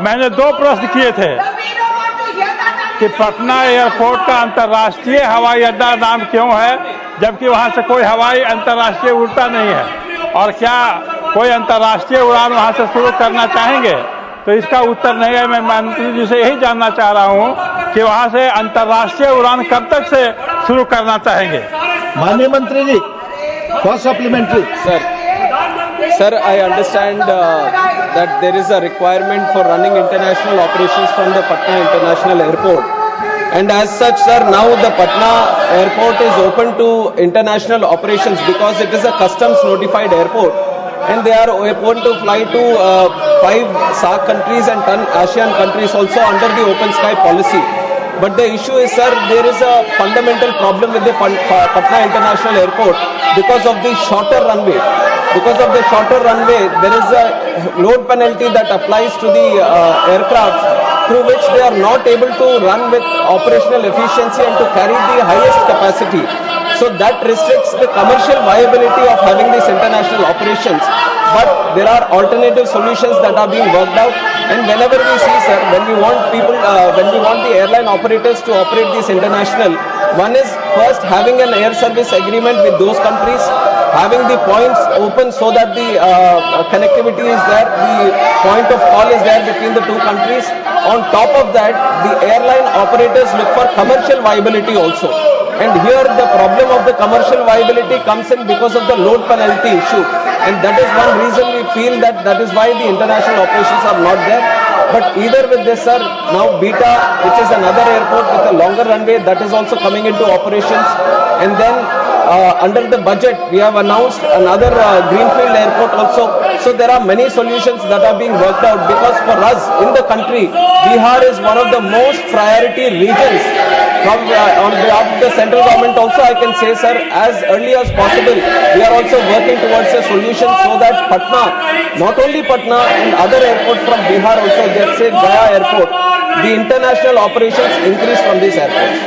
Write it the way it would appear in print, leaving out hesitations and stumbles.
मैंने 2 प्रश्न किए थे कि पटना एयरपोर्ट का अंतर्राष्ट्रीय हवाई अड्डा नाम क्यों है, जबकि वहां से कोई हवाई अंतर्राष्ट्रीय उड़ता नहीं है, और क्या कोई अंतर्राष्ट्रीय उड़ान वहां से शुरू करना चाहेंगे? तो इसका उत्तर नहीं है। मैं मंत्री जी से यही जानना चाह रहा हूं कि वहां से अंतर्राष्ट्रीय उड़ान कब तक से शुरू करना चाहेंगे? माननीय मंत्री जी, first supplementary. Sir, I understand that there is a requirement for running international operations from the Patna International Airport. And as such, sir, now the Patna Airport is open to international operations because it is a customs notified airport. And they are open to fly to 5 SAARC countries and 10 ASEAN countries also under the open sky policy. But the issue is, sir, there is a fundamental problem with the Patna International Airport because of the shorter runway. Because of the shorter runway, there is a load penalty that applies to the aircraft, through which they are not able to run with operational efficiency and to carry the highest capacity. So that restricts the commercial viability of having these international operations. But there are alternative solutions that are being worked out. And whenever we see, sir, when we want the airline operators to operate this international, one is first having an air service agreement with those countries, having the points open so that the connectivity is there, the point of call is there between the two countries. On top of that, the airline operators look for commercial viability also. And here the problem of the commercial viability comes in because of the load penalty issue. And that is one reason we feel that is why the international operations are not there. But either with this, sir, now Beta, which is another airport with a longer runway, that is also coming into operations. And then under the budget, we have announced another greenfield airport also. So there are many solutions that are being worked out, because for us in the country, Bihar is one of the most priority regions. On behalf of the central government also, I can say, sir, as early as possible, we are also working towards a solution so that Patna, not only Patna and other airports from Bihar also, let's say Gaya airport, the international operations increase from these airports.